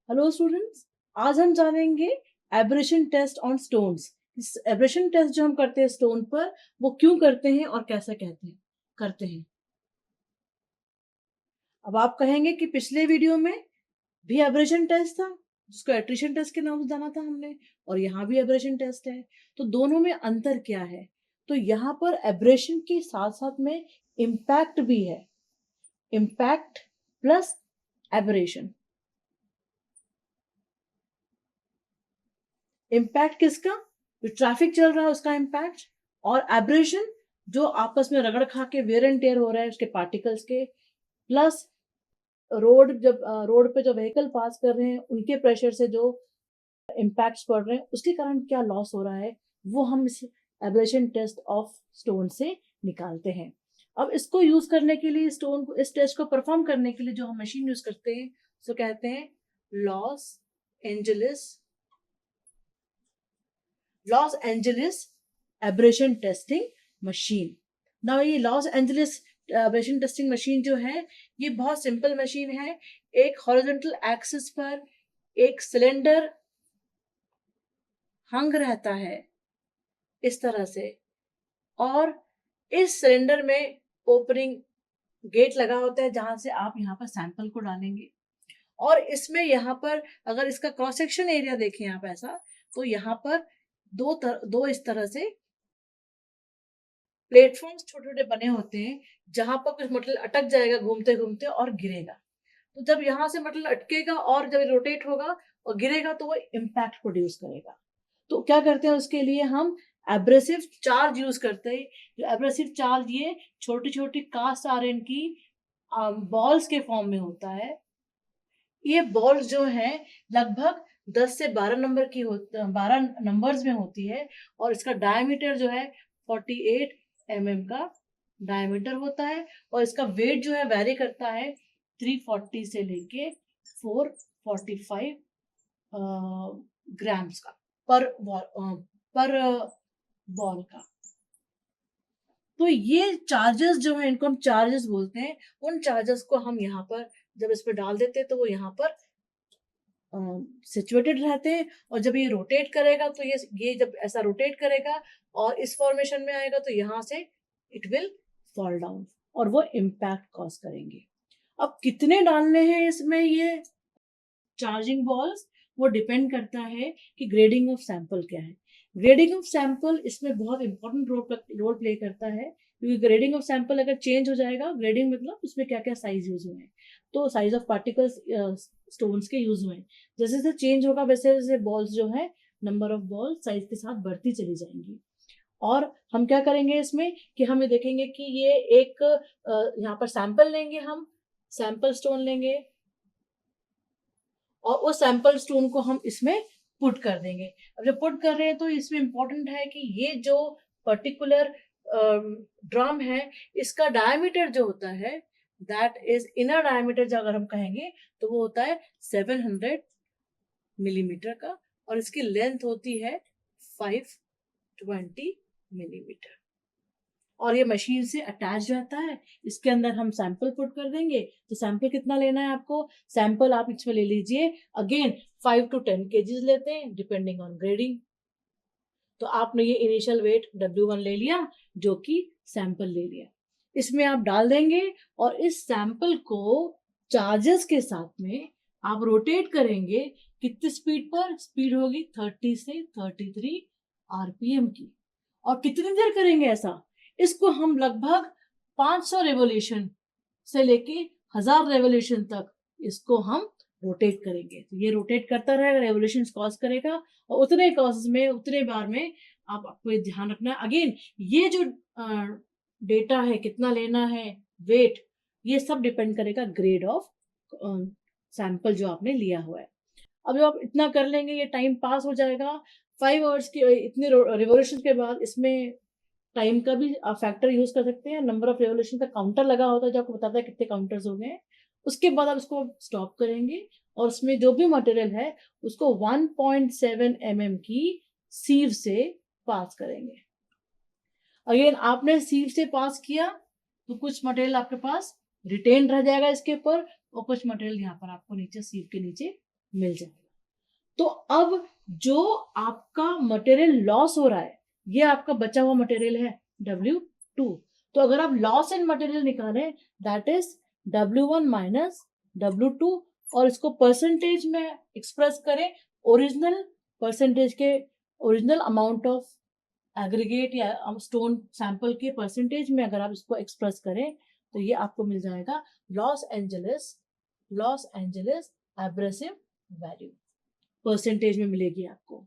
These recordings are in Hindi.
हेलो स्टूडेंट्स, आज हम जानेंगे एब्रेशन टेस्ट ऑन स्टोन्स। इस एब्रेशन टेस्ट जो हम करते हैं स्टोन पर, वो क्यों करते हैं और कैसे करते हैं। अब आप कहेंगे कि पिछले वीडियो में भी एब्रेशन टेस्ट था, जिसको एट्रिशन टेस्ट के नाम से जाना था हमने, और यहाँ भी एब्रेशन टेस्ट है, तो दोनों में अंतर क्या है। तो यहाँ पर एब्रेशन के साथ साथ में इम्पैक्ट भी है। Impact plus abrasion. इम्पैक्ट किसका? जो ट्रैफिक चल रहा है उसका इम्पैक्ट, और एब्रेशन जो आपस में रगड़ खा के वेयर एंड टेयर हो रहा है उसके पार्टिकल्स के, प्लस रोड पे जो व्हीकल पास कर रहे हैं उनके प्रेशर से जो इम्पैक्ट्स पड़ रहे हैं उसके कारण क्या लॉस हो रहा है, वो हम इस एब्रेशन टेस्ट ऑफ स्टोन से निकालते हैं। अब इसको यूज करने के लिए, स्टोन को, इस टेस्ट को परफॉर्म करने के लिए जो हम मशीन यूज करते हैं उसको कहते हैं Los Angeles Los Angeles abrasion testing machine. ना ये Los Angeles abrasion testing machine जो है, ये बहुत सिंपल मशीन है। एक हॉरिजॉन्टल एक्सिस पर एक सिलेंडर हंग रहता है इस तरह से, और इस सिलेंडर में ओपनिंग गेट लगा होता है जहां से आप यहाँ पर सैंपल को डालेंगे। और इसमें यहाँ पर अगर इसका क्रॉस सेक्शन एरिया देखें आप ऐसा, तो यहाँ पर दो इस तरह से प्लेटफॉर्म्स छोटे छोटे बने होते हैं जहां पर कुछ मटेरियल अटक जाएगा घूमते घूमते और गिरेगा। तो जब यहाँ से मटेरियल अटकेगा और जब रोटेट होगा और गिरेगा तो वो इम्पैक्ट प्रोड्यूस करेगा। तो क्या करते हैं उसके लिए हम एब्रेसिव चार्ज यूज करते हैं। जो एब्रेसिव चार्ज ये छोटी छोटी कास्ट आयरन की बॉल्स के फॉर्म में होता है। ये बॉल्स जो है लगभग 10 से 12 नंबर की 12 नंबर्स में होती है, और इसका डायमीटर जो है 48 mm का डायमीटर होता है, और इसका वेट जो है वेरी करता है 340 से लेके 445 ग्राम्स का पर बॉल का। तो ये चार्जेस जो है, इनको हम चार्जेस बोलते हैं। उन चार्जेस को हम यहाँ पर जब इस पर डाल देते हैं तो वो यहाँ पर सिचुएटेड रहते हैं, और जब ये रोटेट करेगा तो ये जब ऐसा रोटेट करेगा और इस फॉर्मेशन में आएगा तो यहाँ से इट विल फॉल डाउन और वो इम्पैक्ट कॉज करेंगे। अब कितने डालने हैं इसमें ये चार्जिंग बॉल्स, वो डिपेंड करता है कि ग्रेडिंग ऑफ सैंपल क्या है। ग्रेडिंग ऑफ सैंपल इसमें बहुत इंपॉर्टेंट रोल प्ले करता है, क्योंकि ग्रेडिंग ऑफ सैंपल अगर चेंज हो जाएगा, ग्रेडिंग मतलब उसमें क्या क्या साइज यूज हुए हैं, तो साइज ऑफ पार्टिकल्स स्टोन्स के यूज हुए हैं, जैसे जैसे चेंज होगा वैसे वैसे बॉल्स जो है, नंबर ऑफ बॉल साइज के साथ बढ़ती चली जाएंगी। और हम क्या करेंगे इसमें कि हम ये देखेंगे कि ये एक यहाँ पर सैंपल लेंगे, हम सैंपल स्टोन लेंगे और उस सैंपल स्टोन को हम इसमें पुट कर देंगे। अब जब पुट कर रहे हैं तो इसमें इंपॉर्टेंट है कि ये जो पर्टिकुलर ड्रम है, इसका डायमीटर जो होता है, दैट इज इनर डायमीटर जो अगर हम कहेंगे तो वो होता है 700 मिलीमीटर का, और इसकी लेंथ होती है 520 मिलीमीटर, और ये मशीन से अटैच रहता है। इसके अंदर हम सैंपल पुट कर देंगे। तो सैंपल कितना लेना है आपको? सैंपल आप इसमें ले लीजिए, अगेन 5 to 10 केजीज लेते हैं डिपेंडिंग ऑन ग्रेडिंग। तो आपने ये इनिशियल वेट W1 ले लिया, जो कि सैंपल ले लिया, इसमें आप डाल देंगे, और इस सैंपल को चार्जेस के साथ में आप रोटेट करेंगे। कितनी स्पीड पर? स्पीड होगी 30 से 33 आरपीएम की। और कितनी देर करेंगे ऐसा? इसको हम लगभग 500 रेवोल्यूशन से लेके 1000 रेवोल्यूशन तक इसको हम रोटेट करेंगे। तो ये रोटेट करता रहेगा, रेवोल्यूशन कॉज करेगा, और उतने कॉज में, उतने बार में आपको ये ध्यान रखना है। अगेन ये जो डेटा है, कितना लेना है, वेट, ये सब डिपेंड करेगा ग्रेड ऑफ सैंपल जो आपने लिया हुआ है। अब जब आप इतना कर लेंगे, ये टाइम पास हो जाएगा। 5 आवर्स की इतने रिवोल्यूशन के बाद इसमें टाइम का भी फैक्टर यूज कर सकते हैं। नंबर ऑफ रेवोल्यूशन का काउंटर लगा होता है जो आपको बताता है कितने काउंटर्स हो गए। उसके बाद आप इसको स्टॉप करेंगे, और उसमें जो भी मटेरियल है उसको 1.7 mm की सीव से पास करेंगे। अगेन आपने सीव से पास किया तो कुछ मटेरियल आपके पास रिटेन रह जाएगा इसके ऊपर, और कुछ मटेरियल यहाँ पर आपको नीचे सीव के नीचे मिल जाएगा। तो अब जो आपका मटेरियल लॉस हो रहा है, ये आपका बचा हुआ मटेरियल है W2। तो अगर आप लॉस इन मटेरियल निकालें, that is W1 minus W2, और इसको परसेंटेज में एक्सप्रेस करें, ओरिजिनल परसेंटेज के, ओरिजिनल अमाउंट ऑफ एग्रीगेट या स्टोन सैंपल के परसेंटेज में अगर आप इसको एक्सप्रेस करें, तो ये आपको मिल जाएगा Los Angeles abrasive value, percentage में मिलेगी आपको।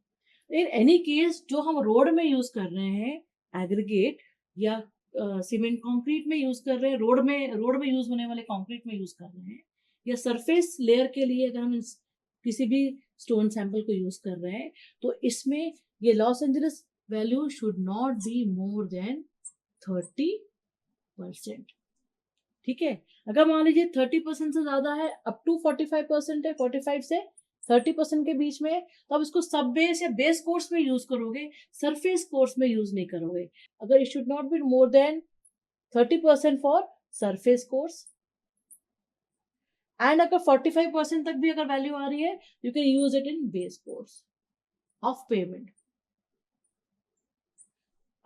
इन एनी केस जो हम रोड में यूज कर रहे हैं एग्रीगेट, या सीमेंट कंक्रीट में यूज कर रहे हैं, रोड में यूज होने वाले कंक्रीट में यूज कर रहे हैं, या सरफेस लेयर के लिए अगर हम किसी भी स्टोन सैंपल को यूज कर रहे हैं, तो इसमें ये Los Angeles value should not be more than 30%। ठीक है, अगर मान लीजिए 30% से ज्यादा है, अप टू 45% है, 45 से 30% के बीच में है, तो आप इसको सब बेस या बेस कोर्स में यूज करोगे, सरफेस कोर्स में यूज नहीं करोगे। अगर it should not be more than 30% for surface course, and अगर 45% तक भी अगर वैल्यू आ रही है, you can use it in base course of payment.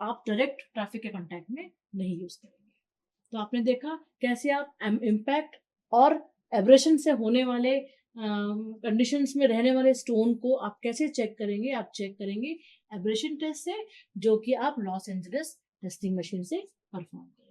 आप डायरेक्ट ट्रैफिक के कांटेक्ट में नहीं यूज करेंगे। तो आपने देखा कैसे आप इम्पैक्ट और एब्रेशन से होने वाले कंडीशंस में रहने वाले स्टोन को आप कैसे चेक करेंगे। आप चेक करेंगे एब्रेशन टेस्ट से, जो कि आप लॉस एंजलिस टेस्टिंग मशीन से परफॉर्म करेंगे।